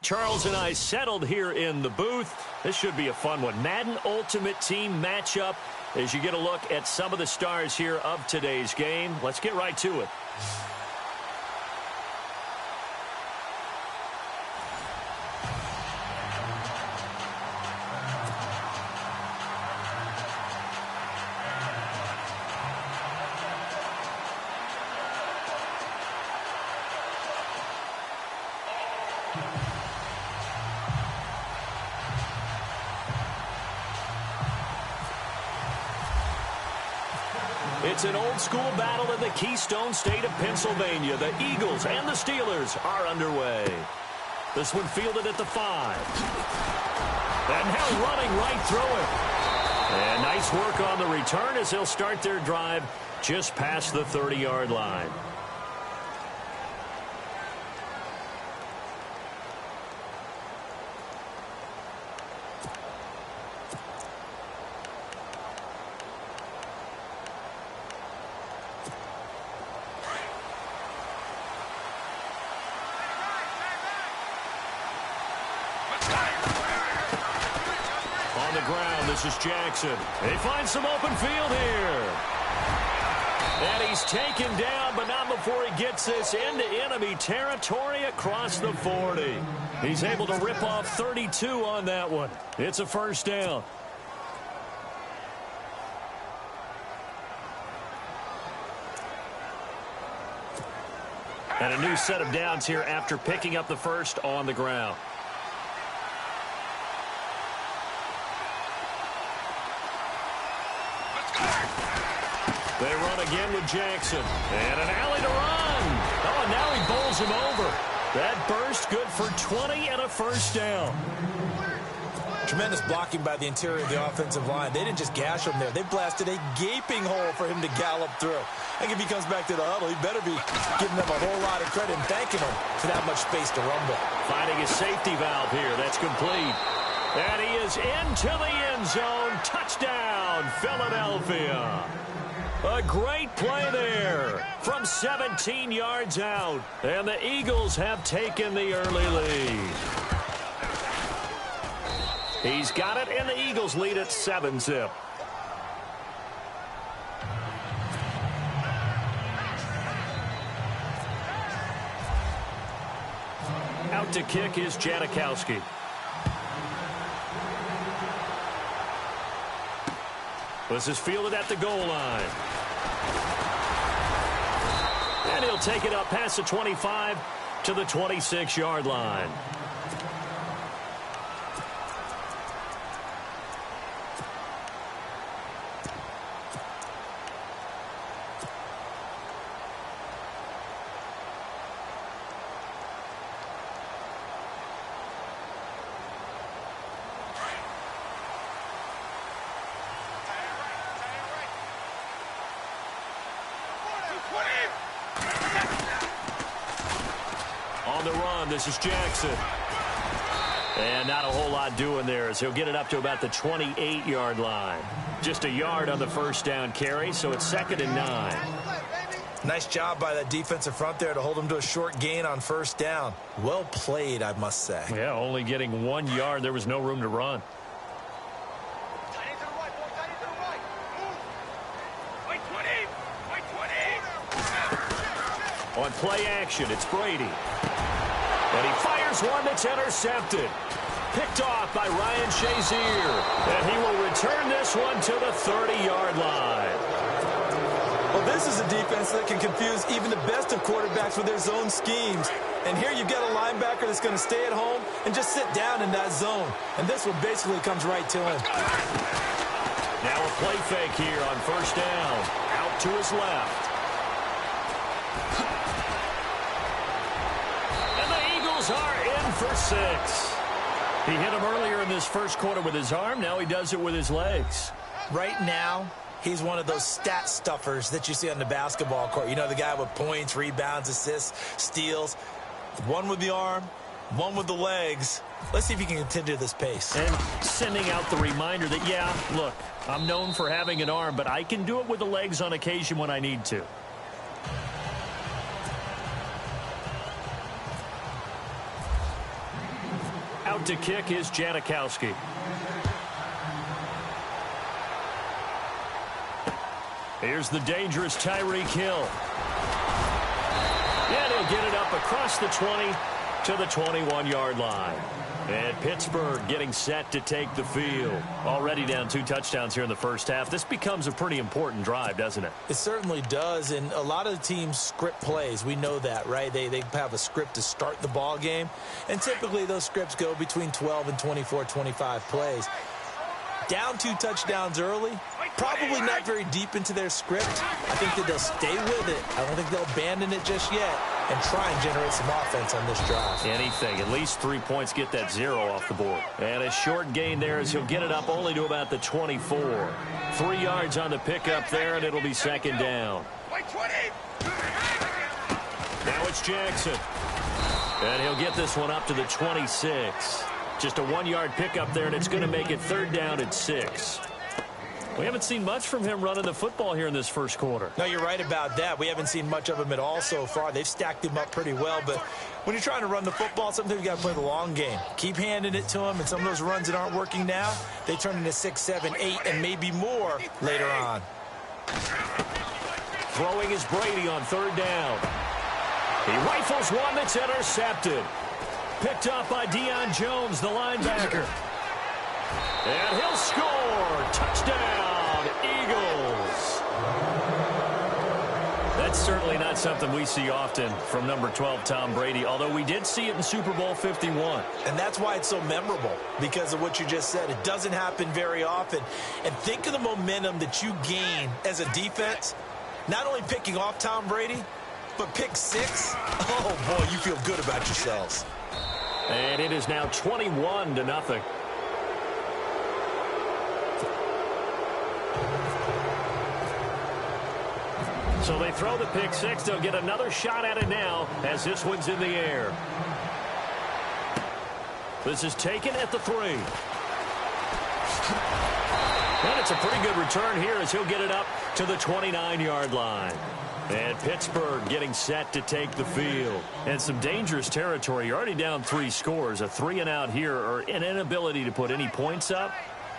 Charles and I settled here in the booth. This should be a fun one. Madden Ultimate Team matchup as you get a look at some of the stars here of today's game. Let's get right to it. It's an old-school battle in the Keystone State of Pennsylvania. The Eagles and the Steelers are underway. This one fielded at the 5. And now running right through it. And nice work on the return as they'll start their drive just past the 30-yard line. This is Jackson. They find some open field here. And he's taken down, but not before he gets this into enemy territory across the 40. He's able to rip off 32 on that one. It's a first down. And a new set of downs here after picking up the first on the ground. They run again with Jackson. And an alley to run. Oh, and now he bowls him over. That burst good for 20 and a first down. Tremendous blocking by the interior of the offensive line. They didn't just gash him there. They blasted a gaping hole for him to gallop through. I think if he comes back to the huddle, he better be giving them a whole lot of credit and thanking them for that much space to rumble. Finding a safety valve here. That's complete. And he is into the end zone. Touchdown, Philadelphia. A great play there from 17 yards out. And the Eagles have taken the early lead. He's got it, and the Eagles lead at 7-zip. Out to kick is Janikowski. This is fielded at the goal line. And he'll take it up past the 25 to the 26-yard line. On the run, this is Jackson. And not a whole lot doing there as he'll get it up to about the 28-yard line. Just a yard on the first down carry, so it's 2nd and 9. Nice job by that defensive front there to hold him to a short gain on first down. Well played, I must say. Yeah, only getting 1 yard. There was no room to run. On play action, it's Brady. And he fires one that's intercepted. Picked off by Ryan Shazier. And he will return this one to the 30-yard line. Well, this is a defense that can confuse even the best of quarterbacks with their zone schemes. And here you've got a linebacker that's going to stay at home and just sit down in that zone. And this one basically comes right to him. Now a play fake here on first down. Out to his left. Are in for 6. He hit him earlier in this first quarter with his arm. Now he does it with his legs. Right now, he's one of those stat stuffers that you see on the basketball court. You know, the guy with points, rebounds, assists, steals. One with the arm, one with the legs. Let's see if he can continue this pace. And sending out the reminder that, yeah, look, I'm known for having an arm, but I can do it with the legs on occasion when I need to. Out to kick is Janikowski. Here's the dangerous Tyreek Hill. And he'll get it up across the 20 to the 21-yard line. And Pittsburgh getting set to take the field. Already down 2 touchdowns here in the first half. This becomes a pretty important drive, doesn't it? It certainly does, and a lot of the teams script plays. We know that, right? They have a script to start the ball game, and typically those scripts go between 12 and 24, 25 plays. Down 2 touchdowns early, probably not very deep into their script. I think that they'll stay with it. I don't think they'll abandon it just yet and try and generate some offense on this drive. Anything. At least 3 points, get that 0 off the board. And a short gain there as he'll get it up only to about the 24. 3 yards on the pickup there, and it'll be second down. Now it's Jackson. And he'll get this one up to the 26. Just a 1-yard pickup there, and it's going to make it third down at 6. We haven't seen much from him running the football here in this first quarter. No, you're right about that. We haven't seen much of him at all so far. They've stacked him up pretty well, but when you're trying to run the football, sometimes you got to play the long game. Keep handing it to him, and some of those runs that aren't working now, they turn into 6, 7, 8, and maybe more later on. Throwing is Brady on third down. He rifles one that's intercepted. Picked up by Deion Jones, the linebacker. And he'll score. Touchdown, Eagles. That's certainly not something we see often from number 12, Tom Brady, although we did see it in Super Bowl 51. And that's why it's so memorable, because of what you just said. It doesn't happen very often. And think of the momentum that you gain as a defense, not only picking off Tom Brady, but pick 6. Oh, boy, you feel good about yourselves. And it is now 21-0. So they throw the pick 6. They'll get another shot at it now as this one's in the air. This is taken at the 3. And it's a pretty good return here as he'll get it up to the 29-yard line. And Pittsburgh getting set to take the field. And some dangerous territory. You're already down 3 scores. A 3-and-out here, or an inability to put any points up.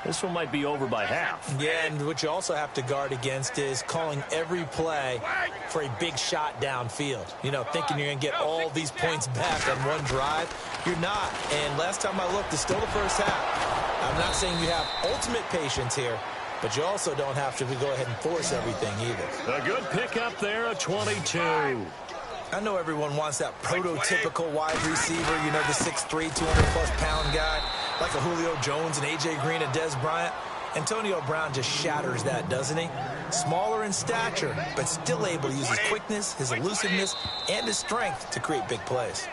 This one might be over by half. Yeah, and what you also have to guard against is calling every play for a big shot downfield. You know, thinking you're going to get all these points back on one drive. You're not. And last time I looked, it's still the first half. I'm not saying you have ultimate patience here, but you also don't have to go ahead and force everything either. A good pickup there, a 22. I know everyone wants that prototypical wide receiver, you know, the 6'3", 200-plus pound guy, like a Julio Jones and A.J. Green and Des Bryant. Antonio Brown just shatters that, doesn't he? Smaller in stature, but still able to use his quickness, his elusiveness, and his strength to create big plays.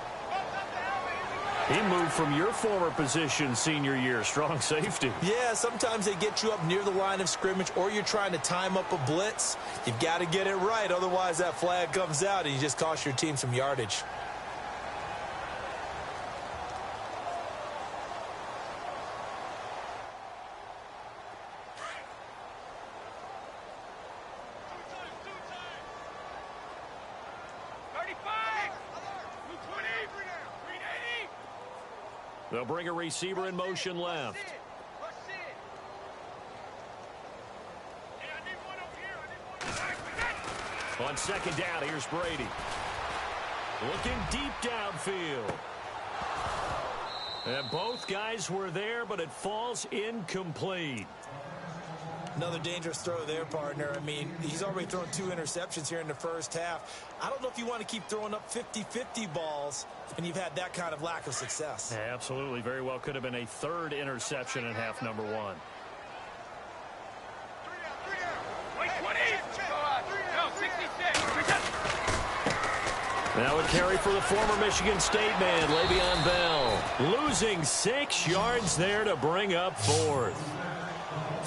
He moved from your former position senior year, strong safety. Yeah, sometimes they get you up near the line of scrimmage, or you're trying to time up a blitz. You've got to get it right, otherwise that flag comes out and you just cost your team some yardage. They'll bring a receiver in motion left. On second down, here's Brady. Looking deep downfield. And both guys were there, but it falls incomplete. Another dangerous throw there, partner. I mean, he's already thrown 2 interceptions here in the first half. I don't know if you want to keep throwing up 50-50 balls when you've had that kind of lack of success. Yeah, absolutely. Very well could have been a 3rd interception in half number 1. Now a carry for the former Michigan State man, Le'Veon Bell. Losing 6 yards there to bring up 4th.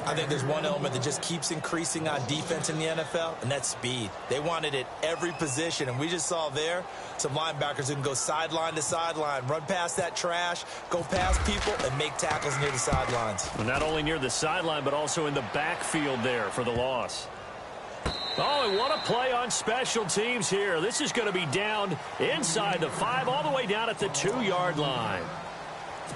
I think there's one element that just keeps increasing on defense in the NFL, and that's speed. They want it at every position, and we just saw there some linebackers who can go sideline to sideline, run past that trash, go past people, and make tackles near the sidelines. Well, not only near the sideline, but also in the backfield there for the loss. Oh, and what a play on special teams here. This is going to be down inside the 5, all the way down at the 2-yard line.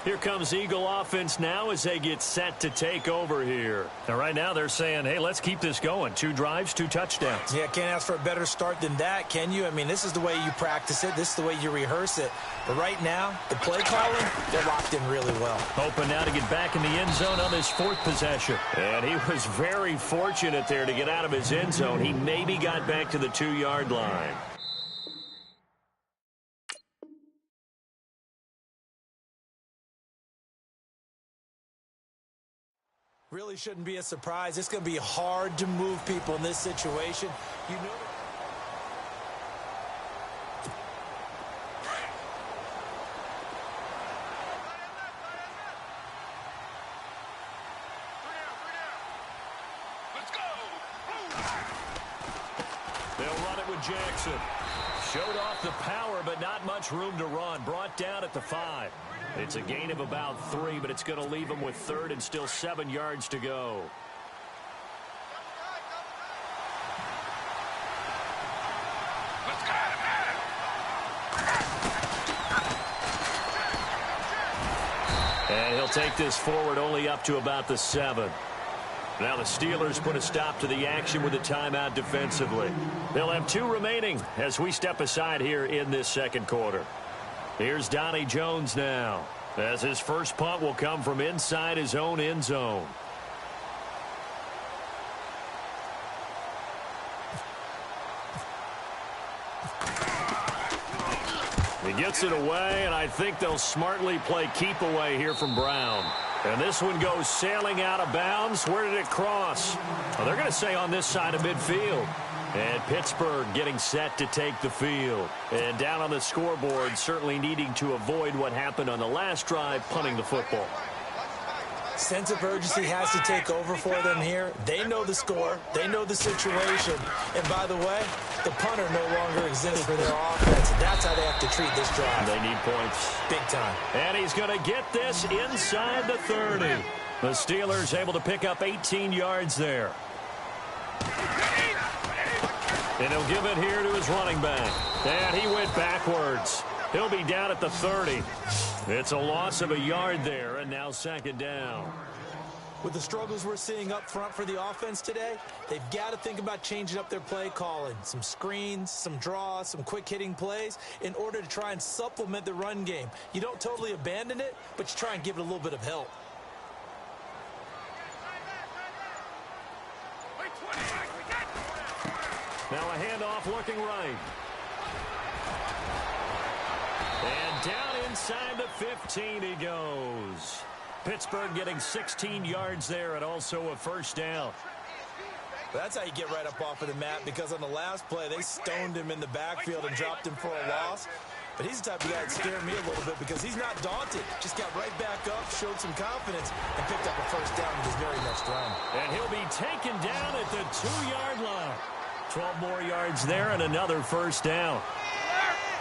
Here comes Eagle offense now as they get set to take over here. Now, right now they're saying, hey, let's keep this going. 2 drives, 2 touchdowns. Yeah, can't ask for a better start than that, can you? I mean, this is the way you practice it. This is the way you rehearse it. But right now, the play calling, they're locked in really well. Hoping now to get back in the end zone on this 4th possession. And he was very fortunate there to get out of his end zone. He maybe got back to the 2-yard line. Really shouldn't be a surprise. It's going to be hard to move people in this situation. You know. Let's go. They'll run it with Jackson. Showed off the power, but not much room to run. Brought down at the 5. It's a gain of about 3, but it's going to leave them with 3rd and still 7 yards to go. Let's go. And he'll take this forward only up to about the 7. Now the Steelers put a stop to the action with a timeout defensively. They'll have 2 remaining as we step aside here in this 2nd quarter. Here's Donnie Jones now, as his first punt will come from inside his own end zone. He gets it away, and I think they'll smartly play keep away here from Brown. And this one goes sailing out of bounds. Where did it cross? Well, they're going to say on this side of midfield. And Pittsburgh getting set to take the field. And down on the scoreboard, certainly needing to avoid what happened on the last drive, punting the football. Sense of urgency has to take over for them here. They know the score. They know the situation. And by the way, the punter no longer exists for their offense. And that's how they have to treat this drive. They need points. Big time. And he's going to get this inside the 30. The Steelers able to pick up 18 yards there. And he'll give it here to his running back. And he went backwards. He'll be down at the 30. It's a loss of a yard there, and now 2nd down. With the struggles we're seeing up front for the offense today, they've got to think about changing up their play calling. Some screens, some draws, some quick-hitting plays in order to try and supplement the run game. You don't totally abandon it, but you try and give it a little bit of help. Now a handoff looking right. And down inside the 15 he goes. Pittsburgh getting 16 yards there and also a 1st down. That's how you get right up off of the mat, because on the last play, they stoned him in the backfield and dropped him for a loss. But he's the type of guy that scared me a little bit because he's not daunted. Just got right back up, showed some confidence, and picked up a 1st down with his very next run. And he'll be taken down at the 2-yard line. 12 more yards there and another 1st down.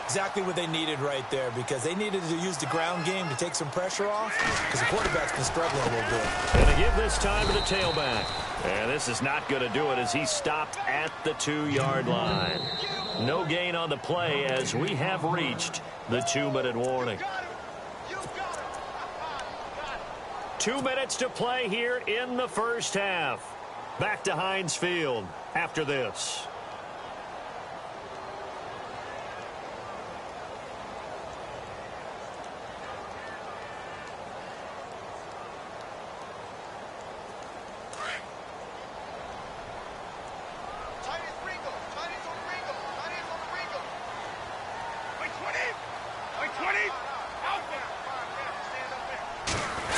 Exactly what they needed right there, because they needed to use the ground game to take some pressure off, because the quarterback's been struggling a little bit. And to give this time to the tailback. And this is not going to do it as he stopped at the 2-yard line. No gain on the play as we have reached the 2-minute warning. 2 minutes to play here in the 1st half. Back to Heinz Field after this.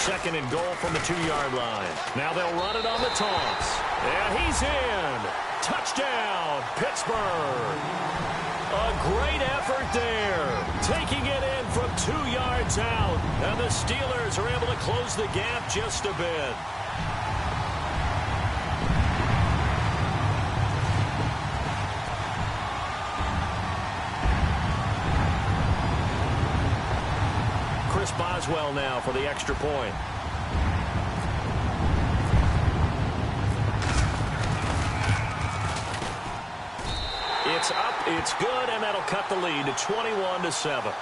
Second and goal from the 2-yard line. Now they'll run it on the toss. And he's in. Touchdown, Pittsburgh. A great effort there. Taking it in from 2 yards out. And the Steelers are able to close the gap just a bit. Chris Boswell now for the extra point. It's up, it's good, and that'll cut the lead to 21-7.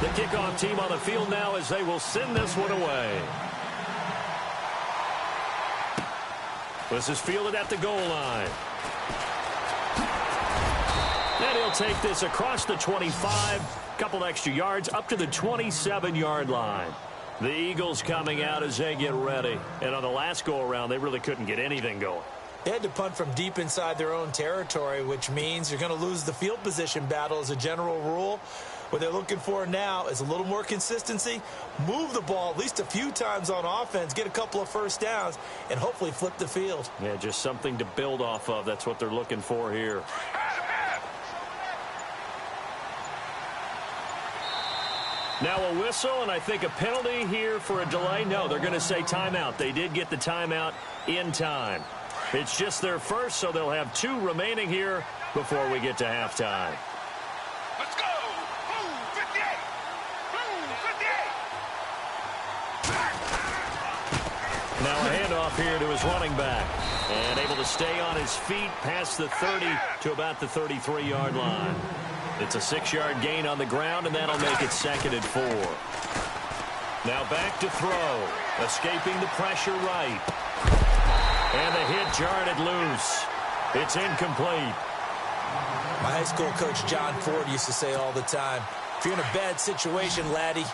The kickoff team on the field now as they will send this one away. This is fielded at the goal line. And he'll take this across the 25, couple extra yards up to the 27-yard line. The Eagles coming out as they get ready. And on the last go-around, they really couldn't get anything going. They had to punt from deep inside their own territory, which means you're going to lose the field position battle as a general rule. What they're looking for now is a little more consistency, move the ball at least a few times on offense, get a couple of first downs, and hopefully flip the field. Yeah, just something to build off of. That's what they're looking for here. Now a whistle, and I think a penalty here for a delay. No, they're going to say timeout. They did get the timeout in time. It's just their first, so they'll have 2 remaining here before we get to halftime. Let's go! Blue 58! Blue 58! Now a handoff here to his running back. And able to stay on his feet past the 30 to about the 33-yard line. It's a 6-yard gain on the ground, and that'll make it 2nd and 4. Now back to throw. Escaping the pressure right. And the hit jarred it loose. It's incomplete. My high school coach, John Ford, used to say all the time, if you're in a bad situation, laddie,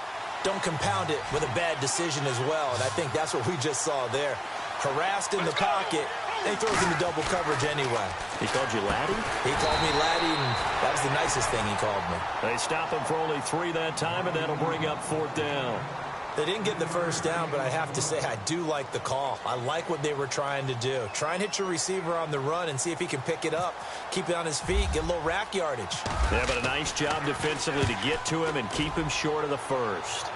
don't compound it with a bad decision as well. And I think that's what we just saw there. Harassed in the pocket, and he throws into double coverage anyway. He called you laddie? He called me laddie, and that was the nicest thing he called me. They stop him for only 3 that time, and that'll bring up 4th down. They didn't get the first down, but I have to say I do like the call. I like what they were trying to do. Try and hit your receiver on the run and see if he can pick it up, keep it on his feet, get a little rack yardage. Yeah, but a nice job defensively to get to him and keep him short of the first.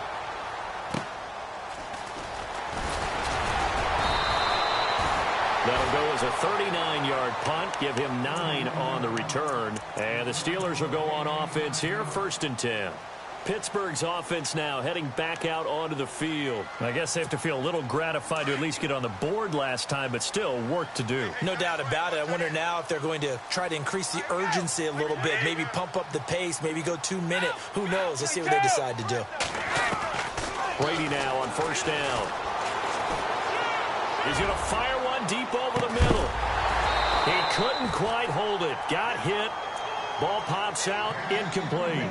That'll go as a 39-yard punt, give him 9 on the return. And the Steelers will go on offense here, 1st and 10. Pittsburgh's offense now heading back out onto the field. I guess they have to feel a little gratified to at least get on the board last time, but still work to do. No doubt about it. I wonder now if they're going to try to increase the urgency a little bit, maybe pump up the pace, maybe go 2-minute. Who knows? Let's see what they decide to do. Brady now on 1st down. He's going to fire one deep over the middle. He couldn't quite hold it. Got hit. Ball pops out. Incomplete.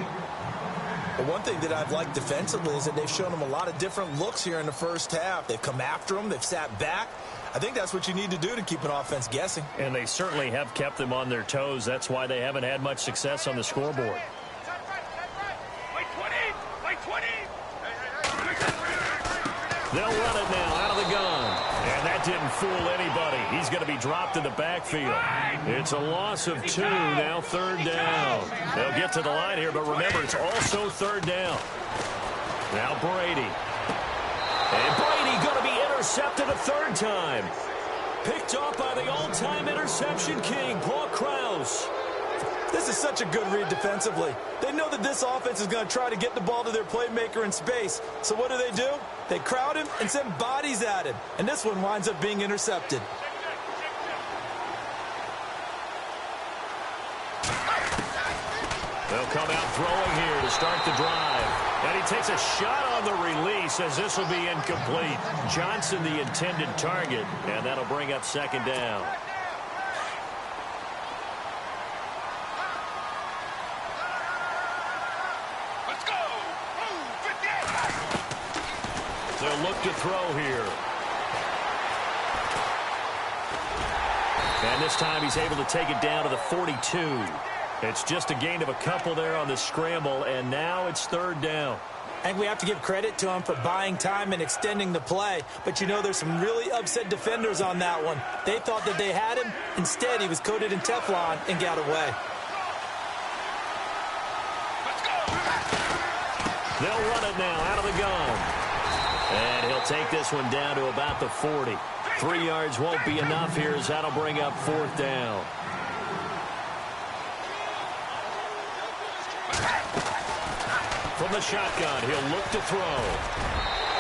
But one thing that I've liked defensively is that they've shown them a lot of different looks here in the first half. They've come after them. They've sat back. I think that's what you need to do to keep an offense guessing. And they certainly have kept them on their toes. That's why they haven't had much success on the scoreboard. Wait 20! Wait 20! They'll run it now out of the gun. And that didn't fool anybody. He's going to be dropped in the backfield. It's a loss of 2, now 3rd down. They'll get to the line here, but remember, it's also 3rd down. Now Brady. And Brady going to be intercepted a 3rd time. Picked off by the all-time interception king, Paul Krause. This is such a good read defensively. They know that this offense is going to try to get the ball to their playmaker in space. So what do? They crowd him and send bodies at him. And this one winds up being intercepted. They'll come out throwing here to start the drive. And he takes a shot on the release as this will be incomplete. Johnson the intended target, and that'll bring up 2nd down. Let's go! Blue 58! They'll look to throw here. And this time he's able to take it down to the 42. It's just a gain of a couple there on the scramble, and now it's 3rd down. I think we have to give credit to him for buying time and extending the play. But, you know, there's some really upset defenders on that one. They thought that they had him. Instead, he was coated in Teflon and got away. Let's go! They'll run it now out of the gun. And he'll take this one down to about the 40. 3 yards won't be enough here as that'll bring up 4th down. From the shotgun, he'll look to throw.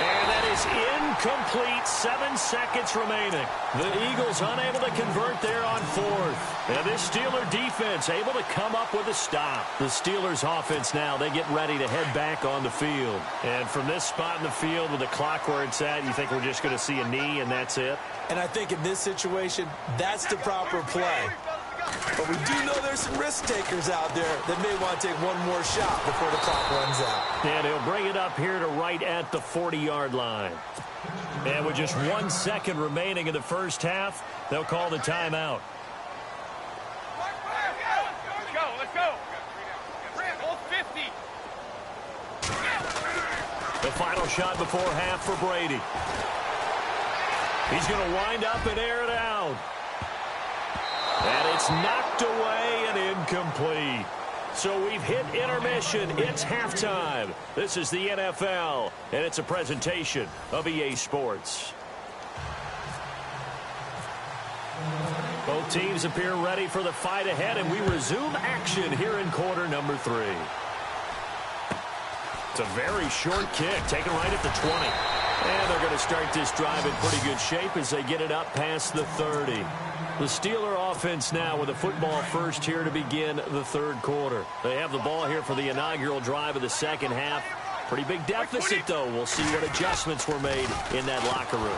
And that is incomplete. 7 seconds remaining. The Eagles unable to convert there on fourth. And this Steeler defense able to come up with a stop. The Steelers offense now, they get ready to head back on the field. And from this spot in the field with the clock where it's at, you think we're just going to see a knee and that's it? And I think in this situation, that's the proper play. But we do know there's some risk takers out there that may want to take one more shot before the clock runs out. And he'll bring it up here to right at the 40-yard line. And with just 1 second remaining in the first half, they'll call the timeout. Let's go. All 50. The final shot before half for Brady. He's going to wind up and air it out. And it's knocked away and incomplete. So we've hit intermission. It's halftime. This is the NFL, and it's a presentation of EA Sports. Both teams appear ready for the fight ahead, and we resume action here in quarter number 3. It's a very short kick, taken right at the 20. And they're going to start this drive in pretty good shape as they get it up past the 30. The Steeler offense now with a football first here to begin the third quarter. They have the ball here for the inaugural drive of the second half. Pretty big deficit, though. We'll see what adjustments were made in that locker room.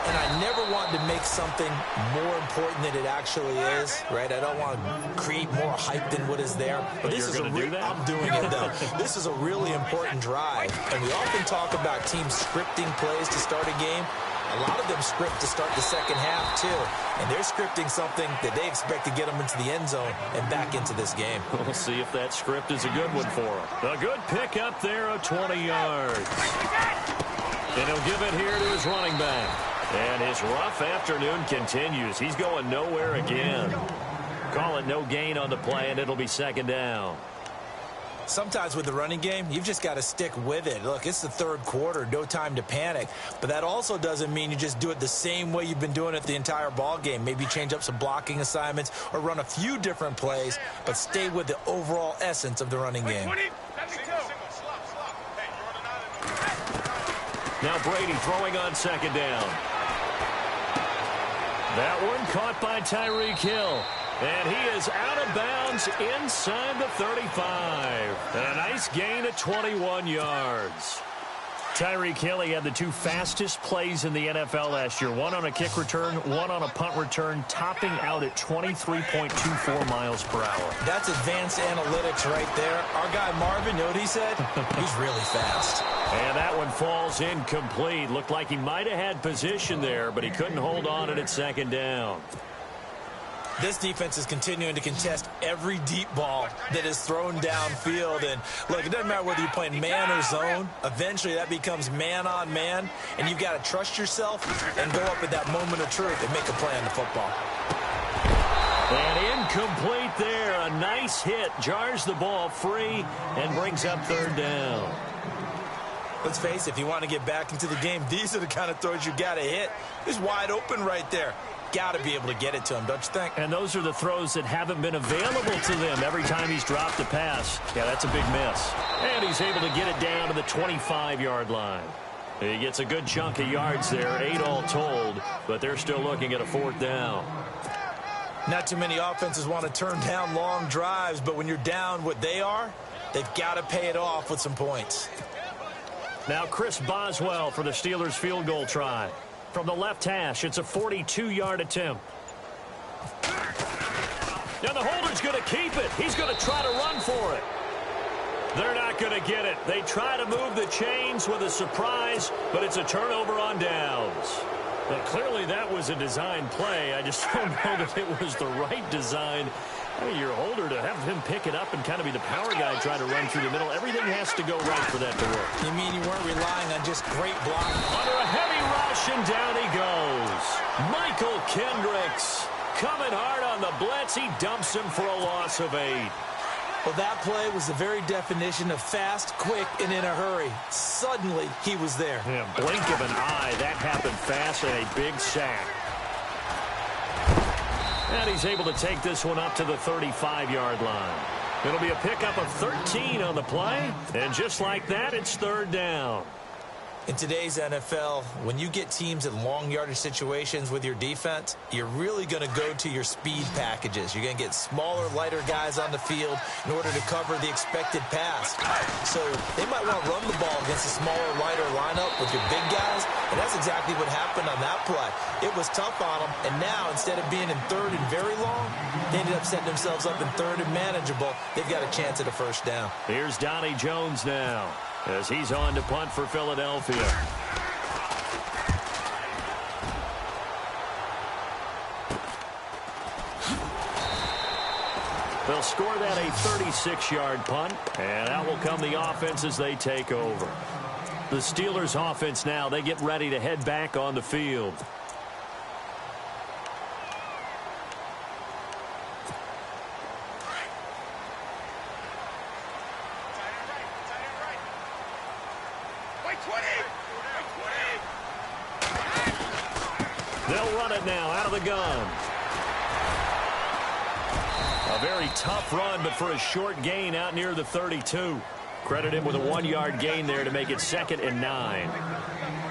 And I never want to make something more important than it actually is, right? I don't want to create more hype than what is there. But this is going to do that? I'm doing it, though. This is a really important drive. And we often talk about teams scripting plays to start a game. A lot of them script to start the second half, too. And they're scripting something that they expect to get them into the end zone and back into this game. We'll see if that script is a good one for them. A good pickup there of 20 yards. And he'll give it here to his running back. And his rough afternoon continues. He's going nowhere again. Call it no gain on the play, and it'll be second down. Sometimes with the running game, you've just got to stick with it. Look, it's the third quarter, no time to panic. But that also doesn't mean you just do it the same way you've been doing it the entire ball game. Maybe change up some blocking assignments or run a few different plays, but stay with the overall essence of the running game. Now Brady throwing on second down. That one caught by Tyreek Hill. And he is out of bounds inside the 35. And a nice gain of 21 yards. Tyreek Hill, he had the 2 fastest plays in the NFL last year. One on a kick return, one on a punt return, topping out at 23.24 miles per hour. That's advanced analytics right there. Our guy Marvin, you know what he said? He's really fast. And that one falls incomplete. Looked like he might have had position there, but he couldn't hold on it at second down. This defense is continuing to contest every deep ball that is thrown downfield. And, look, it doesn't matter whether you're playing man or zone. Eventually, that becomes man-on-man, and you've got to trust yourself and go up at that moment of truth and make a play on the football. And incomplete there. A nice hit. Jars the ball free and brings up third down. Let's face it, if you want to get back into the game, these are the kind of throws you got to hit. He's wide open right there. Got to be able to get it to him, don't you think? And those are the throws that haven't been available to them every time he's dropped a pass. Yeah, that's a big miss. And he's able to get it down to the 25-yard line. He gets a good chunk of yards there, 8 all told, but they're still looking at a fourth down. Not too many offenses want to turn down long drives, but when you're down what they are, they've got to pay it off with some points. Now Chris Boswell for the Steelers field goal try. From the left hash, it's a 42-yard attempt. Now the holder's going to keep it. He's going to try to run for it. They're not going to get it. They try to move the chains with a surprise, but it's a turnover on downs. But clearly that was a design play. I just don't know that it was the right design. I mean, your holder to have him pick it up and kind of be the power guy try to run through the middle. Everything has to go right for that to work. You mean you weren't relying on just great blocking? Under a heavy rush, and down he goes. Michael Kendricks coming hard on the blitz. He dumps him for a loss of 8. Well, that play was the very definition of fast, quick, and in a hurry. Suddenly, he was there. Yeah, blink of an eye. That happened fast and a big sack. And he's able to take this one up to the 35-yard line. It'll be a pickup of 13 on the play. And just like that, it's third down. In today's NFL, when you get teams in long yardage situations with your defense, you're really going to go to your speed packages. You're going to get smaller, lighter guys on the field in order to cover the expected pass. So they might want to run the ball against a smaller, lighter lineup with your big guys, and that's exactly what happened on that play. It was tough on them, and now instead of being in third and very long, they ended up setting themselves up in third and manageable. They've got a chance at a first down. Here's Donnie Jones now, as he's on to punt for Philadelphia. They'll score that a 36-yard punt, and out will come the offense as they take over. The Steelers offense now, they get ready to head back on the field. They'll run it now out of the gun. A very tough run, but for a short gain out near the 32. Credit him with a 1-yard gain there to make it 2nd and 9.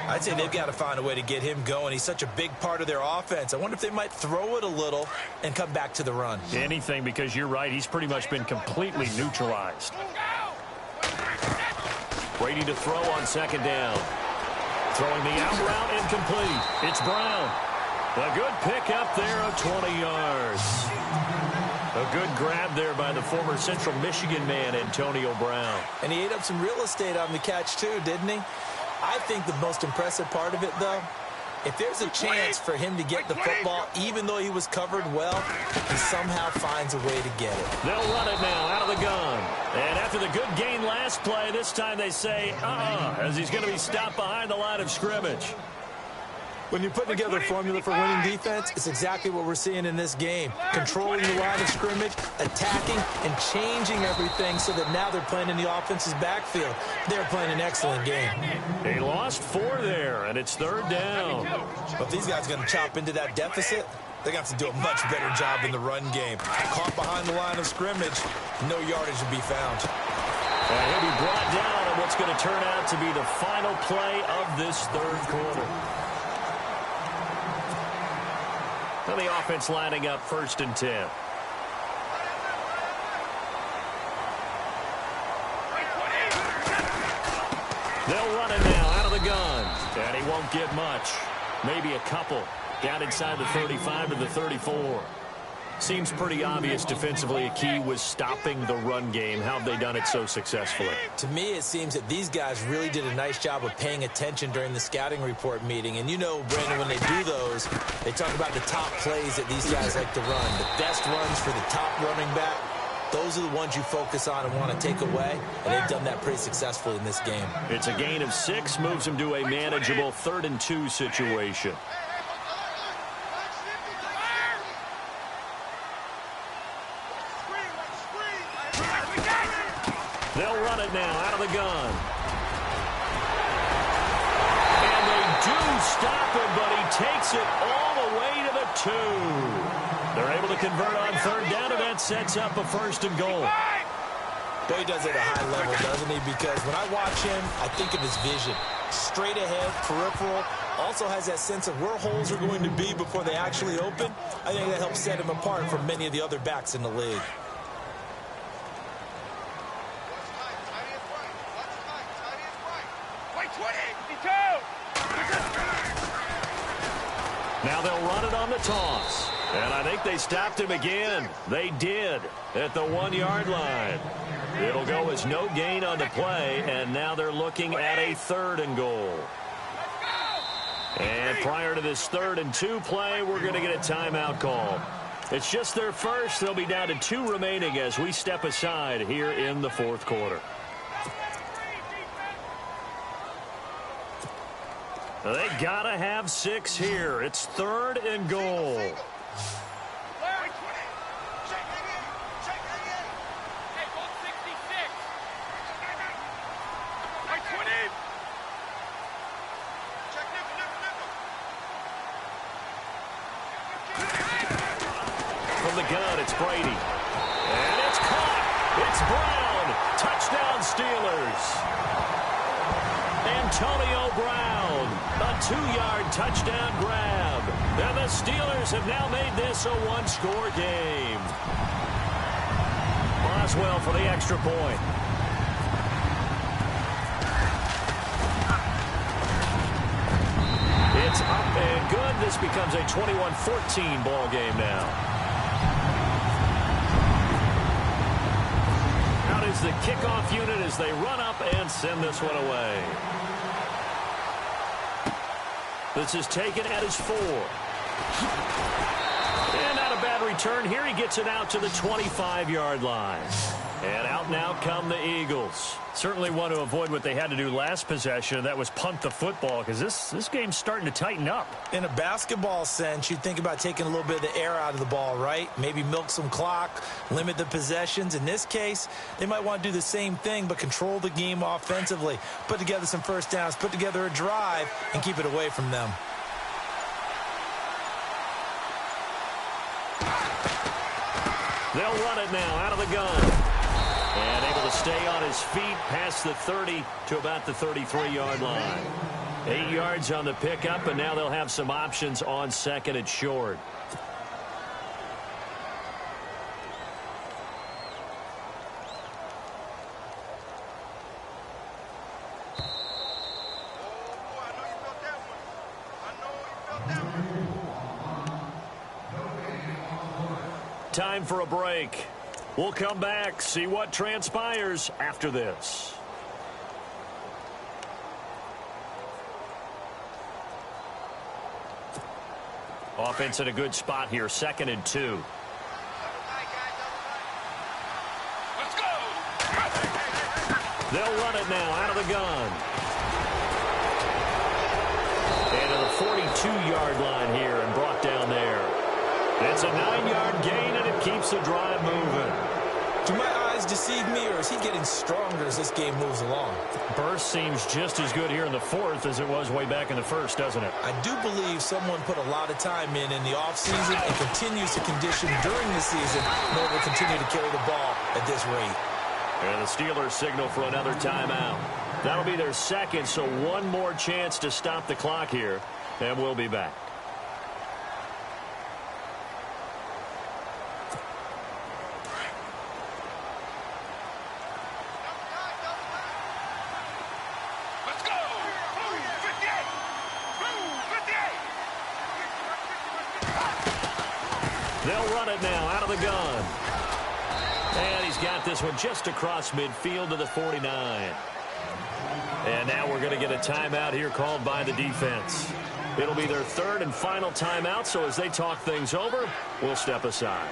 I'd say they've got to find a way to get him going. He's such a big part of their offense. I wonder if they might throw it a little and come back to the run. Anything, because you're right. He's pretty much been completely neutralized. Brady to throw on 2nd down. Throwing the out route incomplete. It's Brown. A good pick up there of 20 yards. A good grab there by the former Central Michigan man, Antonio Brown. And he ate up some real estate on the catch, too, didn't he? I think the most impressive part of it, though, if there's a chance for him to get the football, even though he was covered well, he somehow finds a way to get it. They'll run it now out of the gun. And after the good gain last play, this time they say, as he's going to be stopped behind the line of scrimmage. When you're putting together a formula for winning defense, it's exactly what we're seeing in this game. Controlling the line of scrimmage, attacking, and changing everything so that now they're playing in the offense's backfield. They're playing an excellent game. They lost 4 there, and it's 3rd down. But these guys are going to chop into that deficit. They're going to have to do a much better job in the run game. Caught behind the line of scrimmage, no yardage to be found. And he'll be brought down on what's going to turn out to be the final play of this 3rd quarter. And the offense lining up 1st and 10. They'll run it now out of the gun. And he won't get much. Maybe a couple. Down inside the 35 to the 34. Seems pretty obvious defensively a key was stopping the run game. How have they done it so successfully? To me, it seems that these guys really did a nice job of paying attention during the scouting report meeting. And you know, Brandon, when they do those, they talk about the top plays that these guys like to run. The best runs for the top running back. Those are the ones you focus on and want to take away. And they've done that pretty successfully in this game. It's a gain of 6, moves them to a manageable 3rd and 2 situation. They'll run it now out of the gun. And they do stop him, but he takes it all the way to the 2. They're able to convert on 3rd down, and that sets up a 1st and goal. Boy, he does it at a high level, doesn't he? Because when I watch him, I think of his vision. Straight ahead, peripheral. Also has that sense of where holes are going to be before they actually open. I think that helps set him apart from many of the other backs in the league. Now they'll run it on the toss. And I think they stopped him again. They did at the 1-yard line. It'll go as no gain on the play, and now they're looking at a 3rd and goal. And prior to this 3rd and 2 play, we're going to get a timeout call. It's just their first. They'll be down to 2 remaining as we step aside here in the 4th quarter. They gotta have 6 here. It's 3rd and goal. From the gun, it's Brady. And it's caught. It's Brown. Touchdown, Steelers. Antonio Brown, a 2-yard touchdown grab. And the Steelers have now made this a one-score game. Boswell for the extra point. It's up and good. This becomes a 21-14 ball game now. Out is the kickoff unit as they run up and send this one away. This is taken at his 4. And not a bad return here. He gets it out to the 25-yard line. And out now come the Eagles. Certainly want to avoid what they had to do last possession. That was punt the football, because this game's starting to tighten up. In a basketball sense, you think about taking a little bit of the air out of the ball, right? Maybe milk some clock, limit the possessions. In this case, they might want to do the same thing, but control the game offensively. Put together some first downs, put together a drive, and keep it away from them. They'll run it now out of the gun. And able to stay on his feet past the 30 to about the 33-yard line. 8 yards on the pickup, and now they'll have some options on second and short. Time for a break. We'll come back, see what transpires after this. Offense in a good spot here, 2nd and 2. Let's go! They'll run it now out of the gun. And to the 42-yard line here and brought down there. It's a 9-yard gain, and it keeps the drive moving. Do my eyes deceive me, or is he getting stronger as this game moves along? Burst seems just as good here in the 4th as it was way back in the 1st, doesn't it? I do believe someone put a lot of time in the offseason and continues to condition during the season in order to continue to carry the ball at this rate. And the Steelers signal for another timeout. That'll be their second, so one more chance to stop the clock here, and we'll be back. They'll run it now out of the gun. And he's got this one just across midfield to the 49. And now we're going to get a timeout here called by the defense. It'll be their 3rd and final timeout, so as they talk things over, we'll step aside.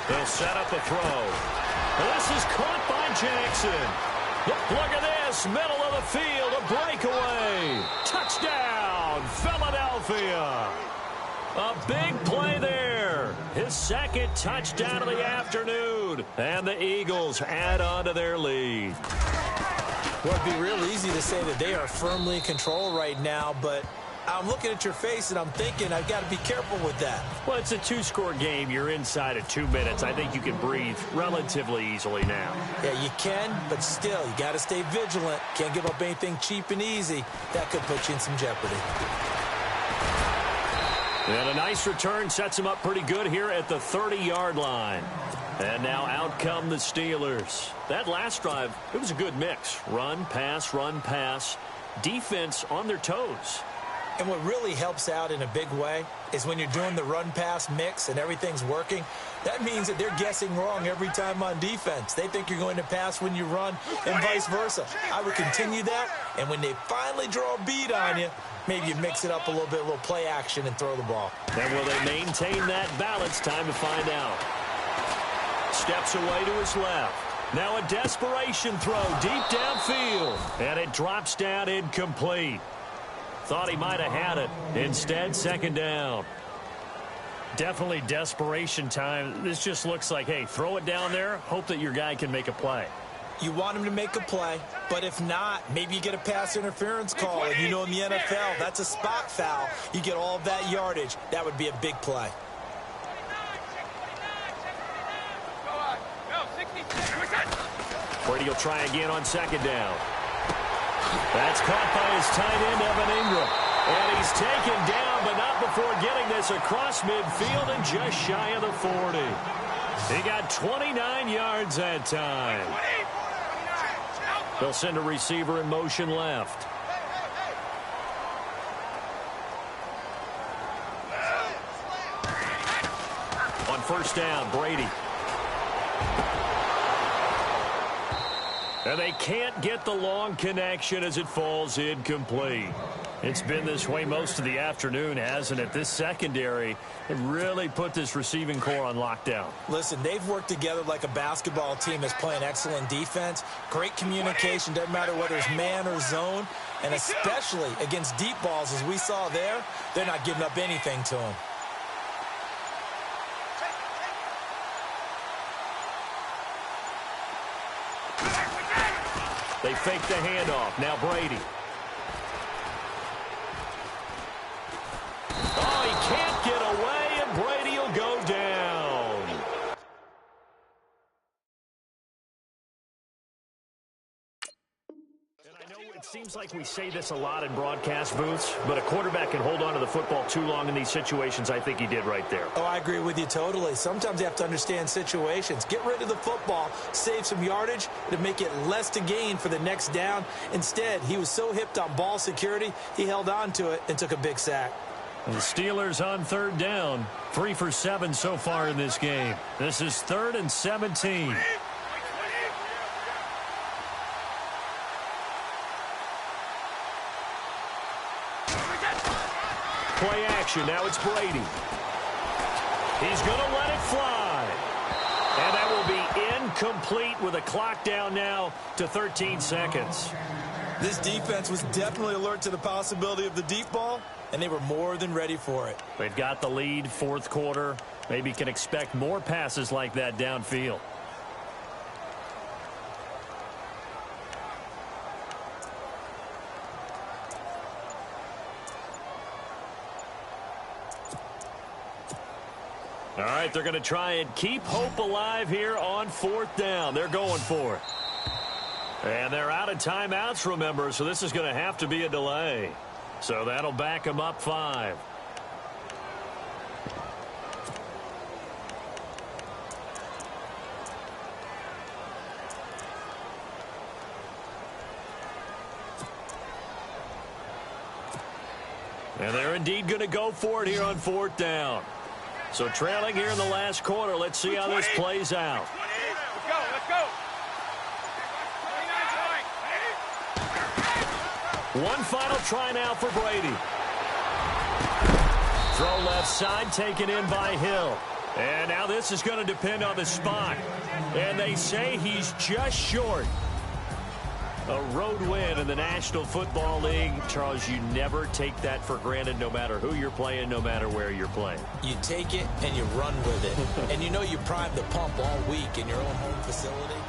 They'll set up a throw. This is caught by Jackson. Look at this. Middle of the field. A breakaway. Touchdown, Philadelphia. A big play there. His 2nd touchdown of the afternoon. And the Eagles add on to their lead. Well, it'd be real easy to say that they are firmly in control right now, but I'm looking at your face and I'm thinking I've got to be careful with that. Well, it's a 2-score game. You're inside of 2 minutes. I think you can breathe relatively easily now. Yeah, you can, but still, you got to stay vigilant. Can't give up anything cheap and easy. That could put you in some jeopardy. And a nice return sets him up pretty good here at the 30-yard line. And now out come the Steelers. That last drive, it was a good mix. Run, pass, defense on their toes. And what really helps out in a big way is when you're doing the run-pass mix and everything's working, that means that they're guessing wrong every time on defense. They think you're going to pass when you run and vice versa. I would continue that, and when they finally draw a beat on you, maybe you mix it up a little bit, a little play action, and throw the ball. And will they maintain that balance? Time to find out. Steps away to his left. Now a desperation throw deep downfield, and it drops down incomplete. Thought he might have had it. Instead, 2nd down. Definitely desperation time. This just looks like, hey, throw it down there, hope that your guy can make a play. You want him to make a play, but if not, maybe you get a pass interference call. And you know in the NFL, that's a spot foul. You get all of that yardage. That would be a big play. Brady will try again on second down. That's caught by his tight end, Evan Ingram. And he's taken down, but not before getting this across midfield and just shy of the 40. He got 29 yards that time. They'll send a receiver in motion left. On first down, Brady. And they can't get the long connection as it falls incomplete. It's been this way most of the afternoon, hasn't it? This secondary, it really put this receiving core on lockdown. Listen, they've worked together like a basketball team that's playing excellent defense. Great communication, doesn't matter whether it's man or zone. And especially against deep balls, as we saw there, they're not giving up anything to them. They fake the handoff. Now Brady. Oh, he can't get away, and Brady will go down. And I know it seems like we say this a lot in broadcast booths, but a quarterback can hold on to the football too long in these situations. I think he did right there. Oh, I agree with you totally. Sometimes you have to understand situations. Get rid of the football, save some yardage to make it less to gain for the next down. Instead, he was so hipped on ball security, he held on to it and took a big sack. And the Steelers on third down. 3 for 7 so far in this game. This is 3rd and 17. Play action. Now it's Brady. He's going to let it fly. And that will be incomplete with a clock down now to 13 seconds. This defense was definitely alert to the possibility of the deep ball, and they were more than ready for it. They've got the lead, 4th quarter. Maybe can expect more passes like that downfield. All right, they're going to try and keep hope alive here on 4th down. They're going for it. And they're out of timeouts, remember, so this is going to have to be a delay. So that'll back them up 5. And they're indeed going to go for it here on 4th down. So trailing here in the last quarter. Let's see how this plays out. Let's go, let's go. One final try now for Brady. Throw left side, taken in by Hill. And now this is going to depend on the spot. And they say he's just short. A road win in the National Football League. Charles, you never take that for granted no matter who you're playing, no matter where you're playing. You take it and you run with it. And you know you primed the pump all week in your own home facility.